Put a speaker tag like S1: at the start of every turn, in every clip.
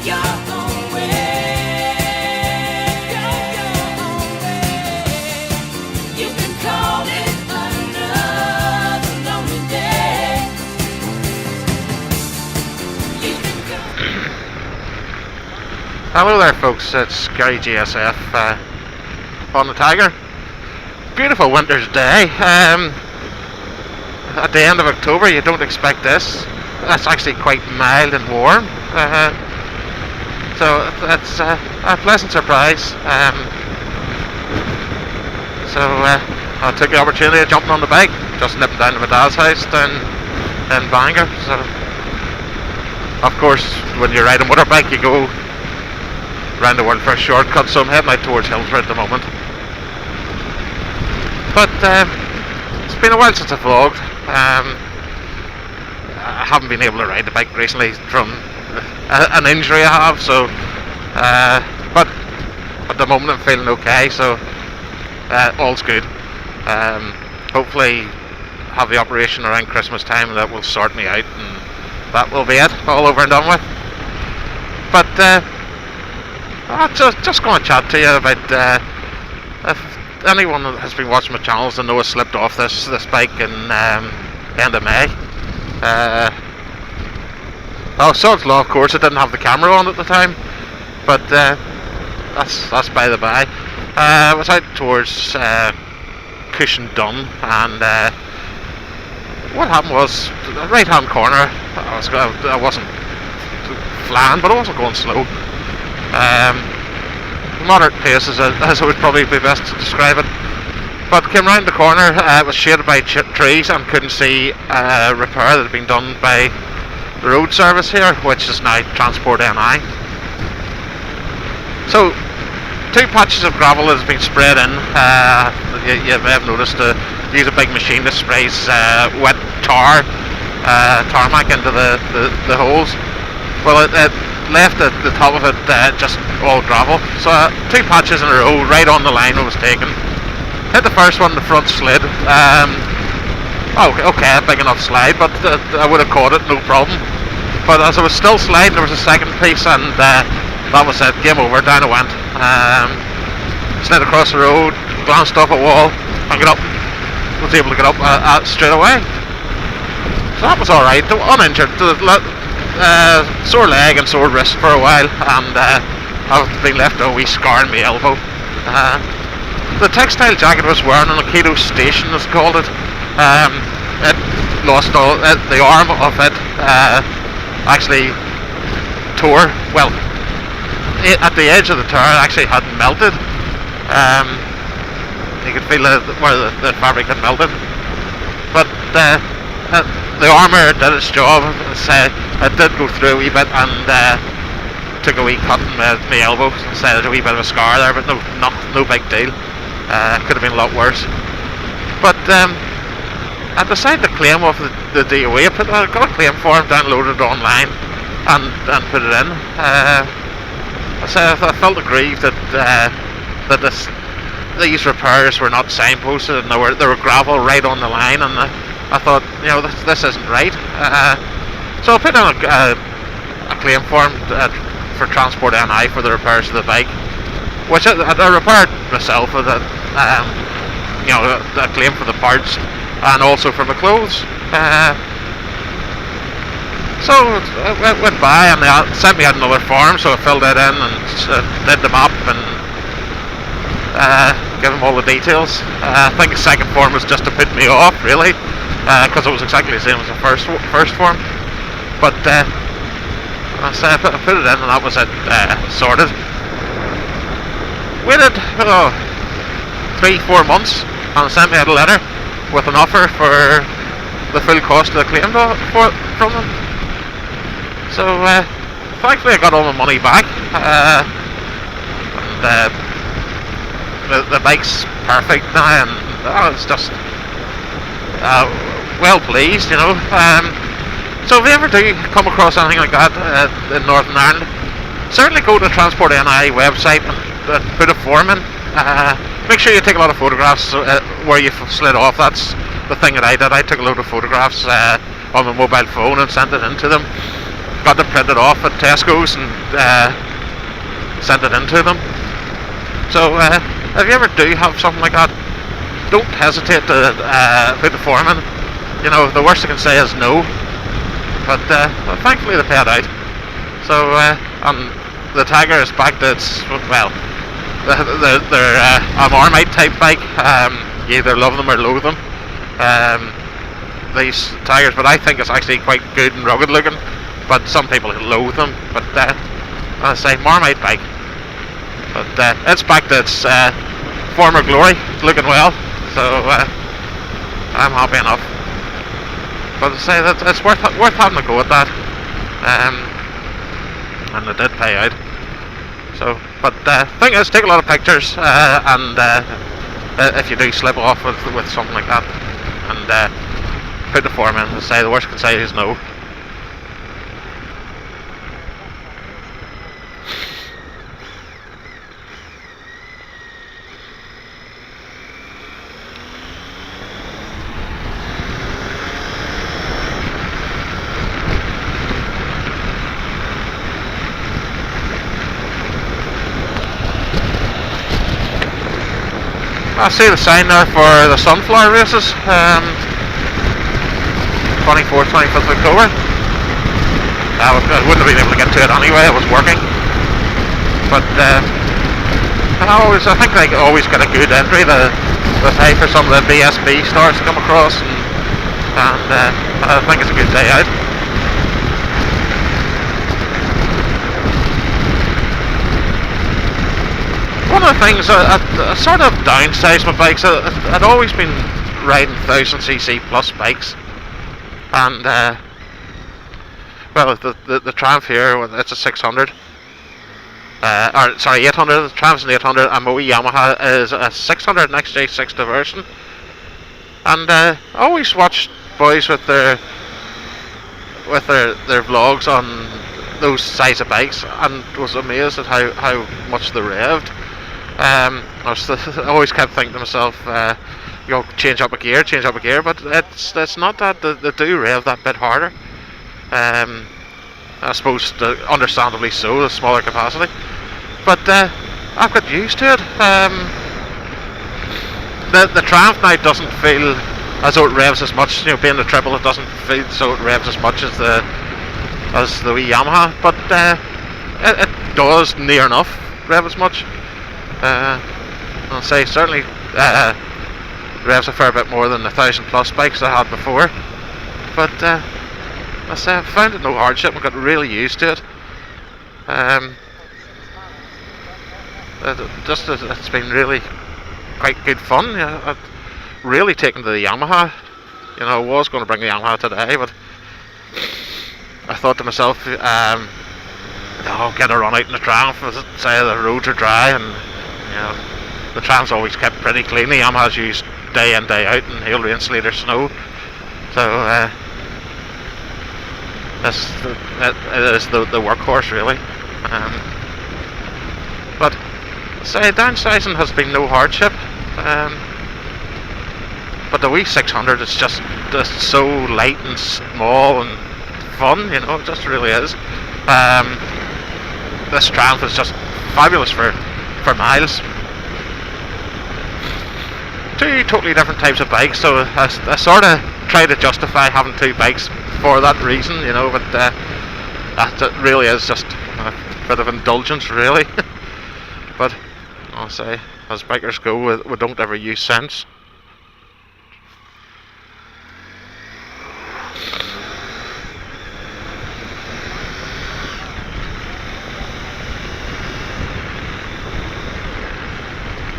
S1: your own way. Go your own way. You can call it another lonely day. You can go.
S2: Hello there folks, it's GaryGSF on the Tiger. Beautiful winter's day. At the end of October you don't expect this. It's actually quite mild and warm. So it's a pleasant surprise. I took the opportunity of jumping on the bike, just nipping down to my dad's house down in Bangor. So of course when you ride a motorbike you go around the world for a shortcut, so I'm heading out towards Hillsborough at the moment. But it's been a while since I vlogged. I haven't been able to ride the bike recently from an injury I have, so but at the moment I'm feeling okay, so all's good. Hopefully have the operation around Christmas time and that will sort me out, and that will be it, all over and done with. But I'm just going to chat to you about if anyone that has been watching my channels and know I slipped off this bike in end of May. Sod's law, of course, I didn't have the camera on at the time, but that's by the by. I was out towards Cushendun, and what happened was the right hand corner. I wasn't flying, but I wasn't going slow. Moderate pace as it would probably be best to describe it, but came round the corner. It was shaded by trees and couldn't see a repair that had been done by the road service here, which is now Transport NI. So 2 patches of gravel has been sprayed in. You may have noticed to use a big machine that sprays wet tarmac into the holes. Well, it left at the top of it just all gravel, so 2 patches in a row right on the line it was taken. Hit the first one, the front slid. Okay, a big enough slide, but I would have caught it no problem. But as I was still sliding, there was a second piece, and that was it, game over, down I went. Slid across the road, glanced off a wall and got up, was able to get up straight away. So that was alright, uninjured. Sore leg and sore wrist for a while, and I've been left a wee scar in my elbow. The textile jacket I was wearing on Aikido Station, is called it. It lost all the arm of it. Actually tore. Well, at the edge of the tear, it actually had melted. You could feel where the fabric had melted, but the armour did its job. It did go through a wee bit and took a wee cut in my elbow. There's a wee bit of a scar there, but no big deal. Could have been a lot worse. But I decided to claim off the DOE. I got a claim form downloaded online and put it in. I felt aggrieved that these repairs were not signposted, and there were gravel right on the line, and I thought, this isn't right. So I put in a claim form for Transport NI for the repairs of the bike, which I repaired myself with a claim for the parts and also for my clothes. So it went by, and they sent me out another form, so I filled that in and did them up and give them all the details. I think the second form was just to put me off, really, because it was exactly the same as the first form. But I put it in, and that was it, sorted. Waited 3-4 months, and they sent me out a letter with an offer for the full cost of the claim from them. So thankfully I got all my money back, and the bike's perfect now, and it's just well pleased, So if you ever do come across anything like that in Northern Ireland, certainly go to the Transport NI website and put a form in. Make sure you take a lot of photographs where you've slid off. That's the thing that I did. I took a load of photographs on my mobile phone and sent it in to them. got them printed off at Tesco's and sent it into them. So if you ever do have something like that, don't hesitate to put the form in. You know, the worst they can say is no. But thankfully they paid out. So and the Tiger is back to its, well, they're a Marmite type bike. You either love them or loathe them. These Tigers, but I think it's actually quite good and rugged looking. But some people loathe them. But I say Marmite bike. But it's back to its former glory. It's looking well, so I'm happy enough. But I say that it's worth having a go at that, and it did pay out. So, but thing is, take a lot of pictures, and if you do slip off with something like that, and put the form in, and say the worst can say is no. I see the sign there for the sunflower races, 24th, 25th of October. I wouldn't have been able to get to it anyway, I was working. But I think they always get a good entry. The pay for some of the BSB stars to come across, and I think it's a good day out. One of the things, I sort of downsized my bikes. I'd always been riding 1000cc plus bikes, and well, the Triumph here, it's a 600, or sorry, 800. The Triumph's an 800, and my wee Yamaha is a 600 XJ6 Diversion. And I always watched boys with their vlogs on those size of bikes, and was amazed at how much they revved. I always kept thinking to myself, you know, change up a gear, but it's not that. They do rev that bit harder. I suppose understandably so, the smaller capacity. But I've got used to it. The Triumph now doesn't feel as though it revs as much. You know, being the triple, it doesn't feel so it revs as much as the wee Yamaha. But it does near enough rev as much. I'll say certainly revs a fair bit more than the 1000 plus bikes I had before, but I say I found it no hardship. I got really used to it. It's been really quite good fun. Yeah, I've really taken to the Yamaha. You know, I was going to bring the Yamaha today, but I thought to myself, I'll get a run out in the Triumph. Say the roads are dry, and you know, the Triumph's always kept pretty clean. The Yamaha's used day in, day out in hail, rain, sleet or snow. So it is the workhorse really. But say downsizing has been no hardship. But the wee 600 is just so light and small and fun. You know, it just really is. This Triumph is just fabulous for miles. Two totally different types of bikes, so I sort of try to justify having two bikes for that reason, you know, but that really is just a bit of indulgence, really. But I'll say, as bikers go, we don't ever use sense.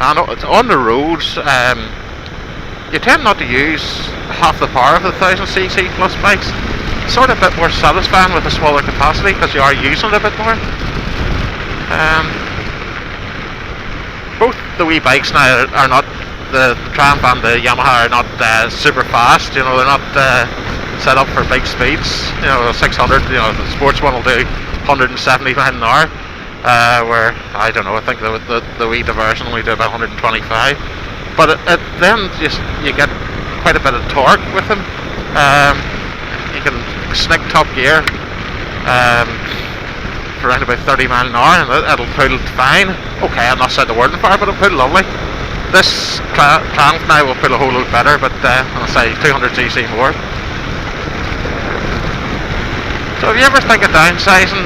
S2: And on the roads, you tend not to use half the power of the 1000cc plus bikes. It's sort of a bit more satisfying with a smaller capacity because you are using it a bit more. Both the wee bikes now are not, the Triumph and the Yamaha are not super fast. You know, they're not set up for big speeds. You know, 600. You know, the sports one will do 170 miles an hour. Where I don't know, I think the wee Diversion only do about 125, but then you get quite a bit of torque with them. You can snick top gear for around about 30 mile an hour, and it'll pull fine. Okay, I'm not saying the world far, but it'll pull lovely. This Triumph now will pull a whole lot better, but I'll say 200cc more. So if you ever think of downsizing,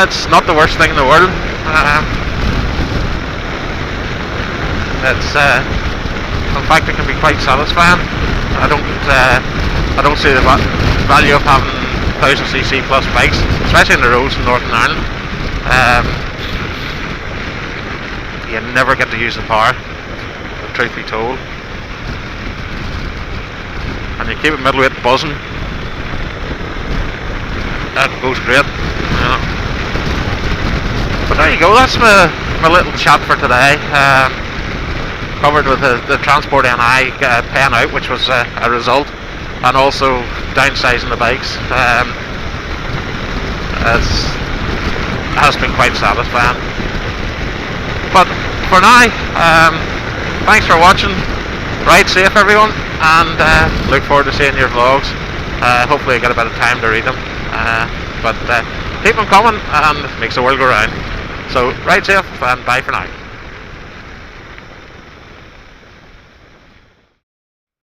S2: it's not the worst thing in the world. In fact, it can be quite satisfying. I don't see the value of having 1000cc plus bikes, especially in the roads in Northern Ireland. You never get to use the power, truth be told, and you keep a middleweight buzzing. That goes great. Yeah. But there you go. That's my little chat for today. Covered with the Transport NI paying out, which was a result, and also downsizing the bikes. It has been quite satisfying. But for now, thanks for watching. Ride safe, everyone, and look forward to seeing your vlogs. Hopefully I get a bit of time to read them. But keep them coming, and it makes the world go round. So ride safe, and bye for now.